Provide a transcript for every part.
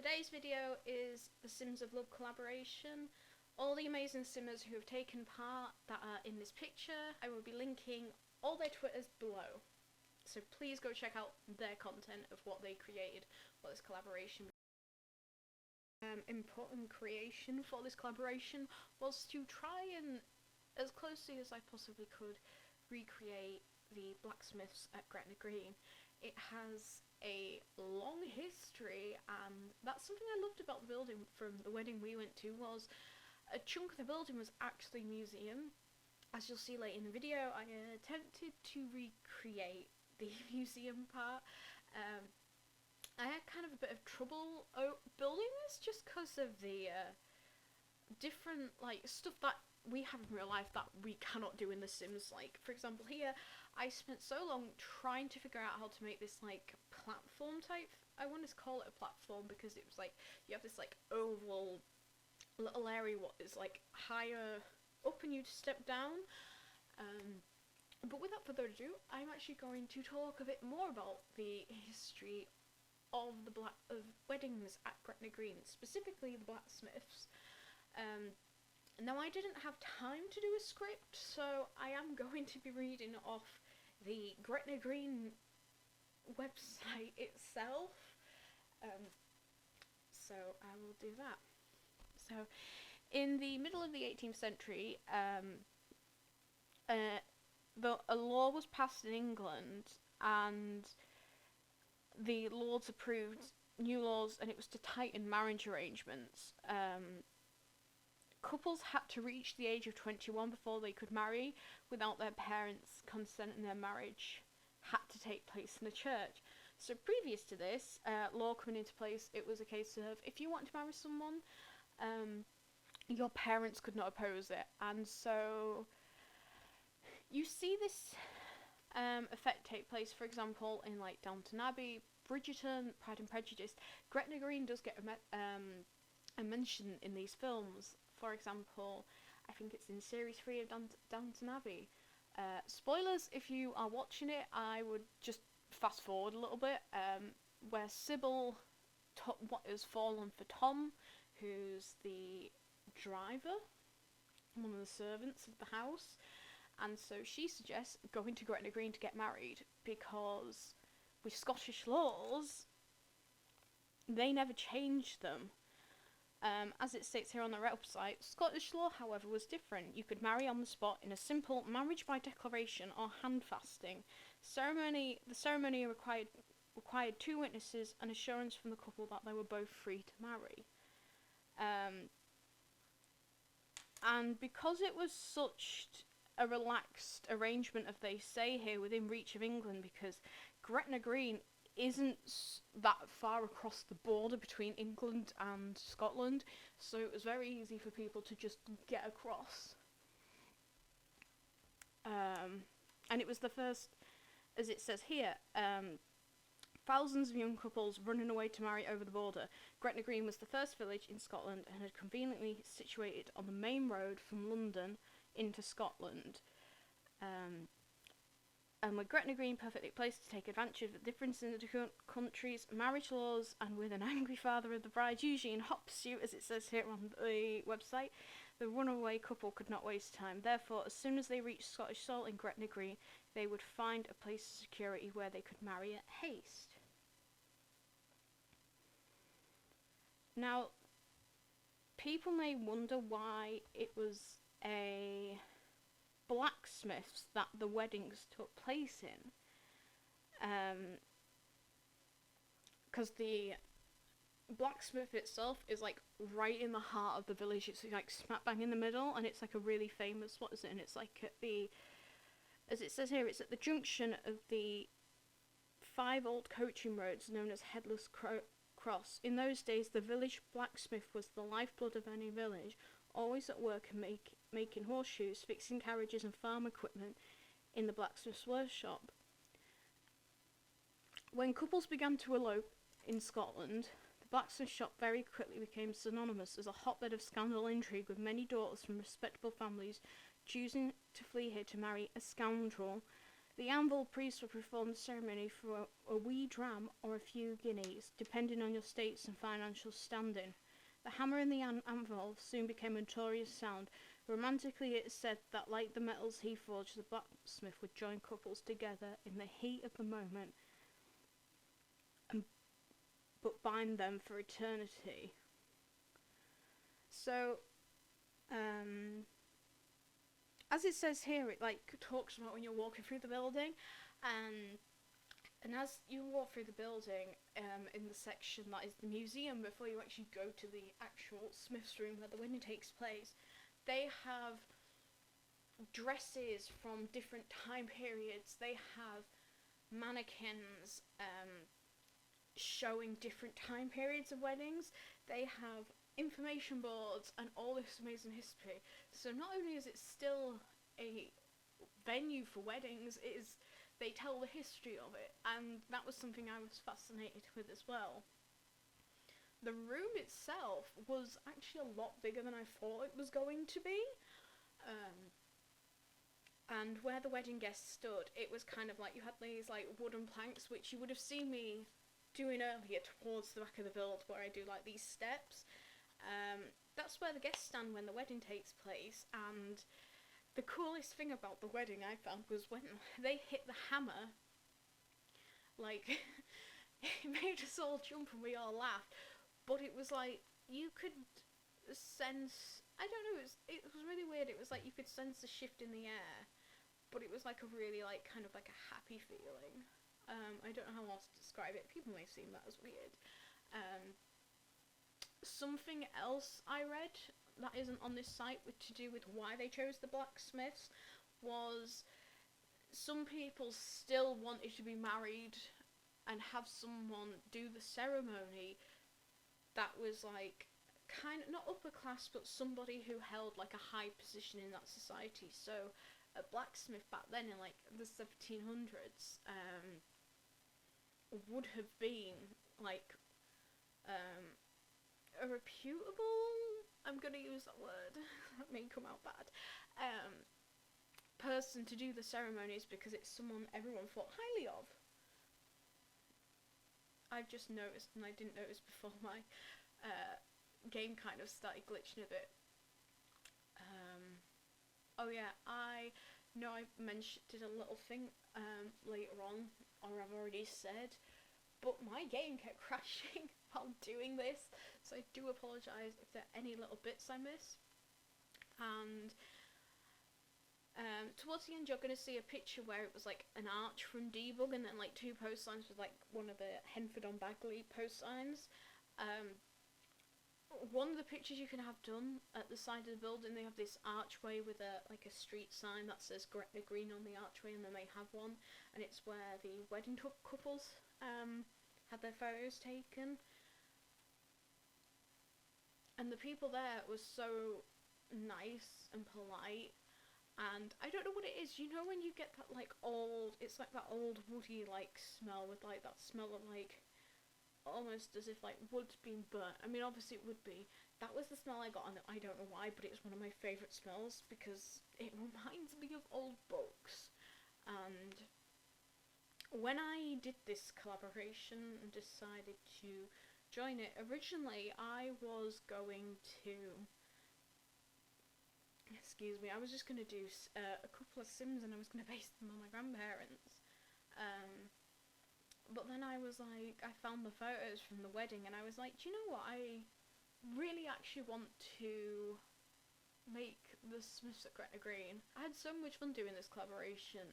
Today's video is the Sims of Love collaboration. All the amazing simmers who have taken part that are in this picture, I will be linking all their Twitters below. So please go check out their content of what they created for this collaboration. Important creation for this collaboration was to try and, as closely as I possibly could, recreate the Blacksmiths at Gretna Green. It has a long history, and that's something I loved about the building from the wedding we went to. Was a chunk of the building was actually a museum. As you'll see later in the video, I attempted to recreate the museum part. I had kind of a bit of trouble building this just because of the different stuff that we have in real life that we cannot do in The Sims. Like, for example, here I spent so long trying to figure out how to make this platform type. I want to call it a platform because it was you have this oval little area what is higher up and you step down. But without further ado, I'm actually going to talk a bit more about the history of weddings at Gretna Green, specifically the Blacksmiths. Now, I didn't have time to do a script, so I am going to be reading off the Gretna Green website itself. So I will do that. So, in the middle of the 18th century, a law was passed in England, and the Lords approved new laws, and it was to tighten marriage arrangements. Couples had to reach the age of 21 before they could marry without their parents' consent, and their marriage had to take place in the church. So previous to this law coming into place, it was a case of if you want to marry someone, your parents could not oppose it. And so you see this effect take place, for example, in Downton Abbey, Bridgerton, Pride and Prejudice. Gretna Green does get a mention in these films. For example, I think it's in series 3 of Downton Abbey. Spoilers if you are watching it, I would just fast forward a little bit, where Sybil what has fallen for Tom, who's the driver, one of the servants of the house, and so she suggests going to Gretna Green to get married, because with Scottish laws, they never changed them. As it states here on the website, Scottish law, however, was different. You could marry on the spot in a simple marriage by declaration or handfasting. The ceremony required 2 witnesses and assurance from the couple that they were both free to marry. And because it was such a relaxed arrangement, as they say here, within reach of England, because Gretna Green isn't that far across the border between England and Scotland, so it was very easy for people to just get across. And it was the first, as it says here, thousands of young couples running away to marry over the border. Gretna Green was the first village in Scotland and had conveniently situated on the main road from London into Scotland. And with Gretna Green perfectly placed to take advantage of the difference in the two countries' marriage laws, and with an angry father of the bride usually in hot pursuit, as it says here on the website, the runaway couple could not waste time. Therefore, as soon as they reached Scottish soil in Gretna Green, they would find a place of security where they could marry at haste. Now, people may wonder why it was a Blacksmiths that the weddings took place in, because the blacksmith itself is right in the heart of the village. It's smack bang in the middle, and it's a really famous, what is it, and it's at the, as it says here, it's at the junction of the 5 old coaching roads known as Headless Cross. In those days, the village blacksmith was the lifeblood of any village, always at work and making horseshoes, fixing carriages and farm equipment in the blacksmith's workshop. When couples began to elope in Scotland, the blacksmith shop very quickly became synonymous as a hotbed of scandal and intrigue, with many daughters from respectable families choosing to flee here to marry a scoundrel. The anvil priest would perform the ceremony for a wee dram or a few guineas, depending on your status and financial standing. The hammer and the anvil soon became a notorious sound. Romantically, it is said that, like the metals he forged, the blacksmith would join couples together in the heat of the moment, but bind them for eternity. So, as it says here, it talks about when you're walking through the building, and as you walk through the building, in the section that is the museum, before you actually go to the actual Smith's room where the wedding takes place, they have dresses from different time periods. They have mannequins showing different time periods of weddings. They have information boards and all this amazing history. So not only is it still a venue for weddings, they tell the history of it, and that was something I was fascinated with as well. The room itself was actually a lot bigger than I thought it was going to be, and where the wedding guests stood, it was kind of like you had these wooden planks, which you would have seen me doing earlier towards the back of the build, where I do these steps. That's where the guests stand when the wedding takes place, and the coolest thing about the wedding I found was when they hit the hammer, it made us all jump and we all laughed, but it was you could sense, I don't know, it was really weird. It was you could sense the shift in the air, but it was a really kind of a happy feeling. I don't know how else to describe it. People may seem that as weird. Something else I read that isn't on this site to do with why they chose the blacksmiths was some people still wanted to be married and have someone do the ceremony that was kind of not upper class, but somebody who held a high position in that society. So a blacksmith back then in the 1700s would have been a reputable, I'm going to use that word, that may come out bad, person to do the ceremonies, because it's someone everyone thought highly of. I've just noticed, and I didn't notice before my game kind of started glitching a bit. Oh yeah, I know I did a little thing later on, or I've already said, but my game kept crashing while doing this, so I do apologise if there are any little bits I miss. And towards the end you're going to see a picture where it was an arch from debug, and then two post signs with one of the Henford on Bagley post signs. One of the pictures you can have done at the side of the building, they have this archway with a street sign that says Gretna Green on the archway, and then they have one, and it's where the wedding couples had their photos taken. And the people there were so nice and polite, and I don't know what it is, you know when you get that old, it's that old woody smell with that smell of almost as if wood's been burnt. I mean, obviously it would be. That was the smell I got, and I don't know why, but it's one of my favourite smells because it reminds me of old books. And when I did this collaboration and decided to join it, originally I was going to, I was just going to do a couple of Sims, and I was going to base them on my grandparents. But then I was I found the photos from the wedding, and I was do you know what, I really actually want to make the Smiths at Gretna Green. I had so much fun doing this collaboration,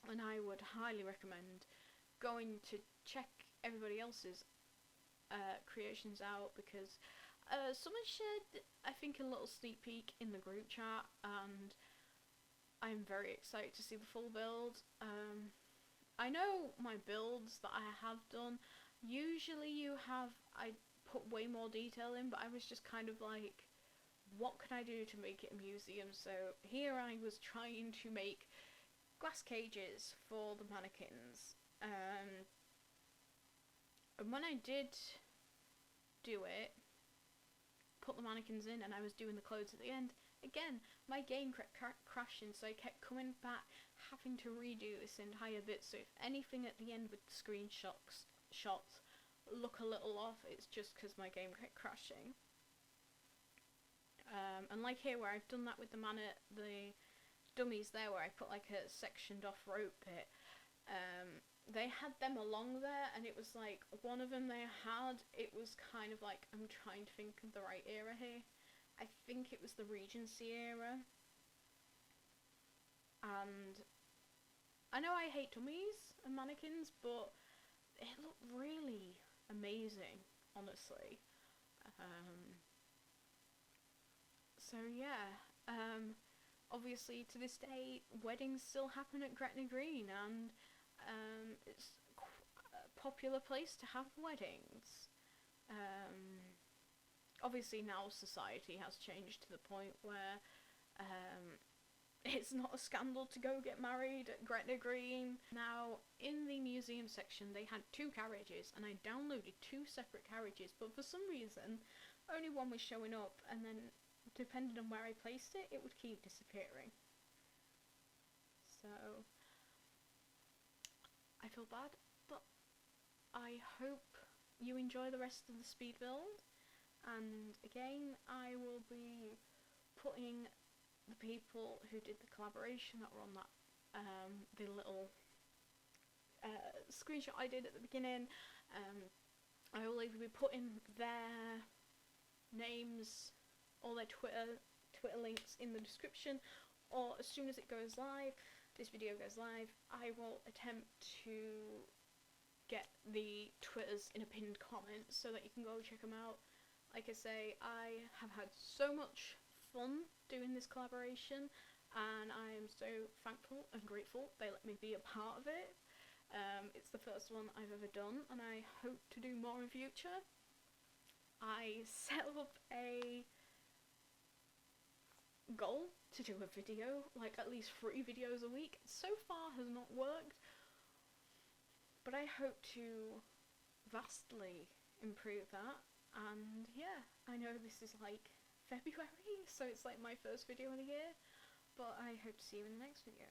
and I would highly recommend going to check everybody else's creations out, because someone shared, I think, a little sneak peek in the group chat, and I'm very excited to see the full build. I know my builds that I have done, usually I put way more detail in, but I was just kind of what can I do to make it a museum? So here I was trying to make glass cages for the mannequins, and when I did do it, put the mannequins in, and I was doing the clothes at the end, again, my game kept crashing, so I kept coming back, having to redo this entire bit, so if anything at the end with the screenshots look a little off, it's just because my game kept crashing. And like here where I've done that with the dummies there, where I put like a sectioned off rope bit, they had them along there, and it was like one of them they had, it was kind of like, I'm trying to think of the right era here, I think it was the Regency era, and I know I hate dummies and mannequins, but it looked really amazing, honestly. So yeah, obviously to this day weddings still happen at Gretna Green, and it's a popular place to have weddings. Obviously now society has changed to the point where it's not a scandal to go get married at Gretna Green. Now, in the museum section they had 2 carriages, and I downloaded 2 separate carriages, but for some reason only one was showing up, and then depending on where I placed it, it would keep disappearing. So I feel bad, but I hope you enjoy the rest of the speed build, and again I will be putting the people who did the collaboration that were on that the little screenshot I did at the beginning. I will either be putting their names or their Twitter links in the description, or as soon as it goes live, this video goes live, I will attempt to get the Twitters in a pinned comment so that you can go check them out. Like I say, I have had so much fun doing this collaboration, and I am so thankful and grateful they let me be a part of it. It's the first one I've ever done, and I hope to do more in future. I set up a goal to do a video, like at least 3 videos a week. So far has not worked, but I hope to vastly improve that. And yeah, I know this is like February, so it's like my first video in a year, but I hope to see you in the next video.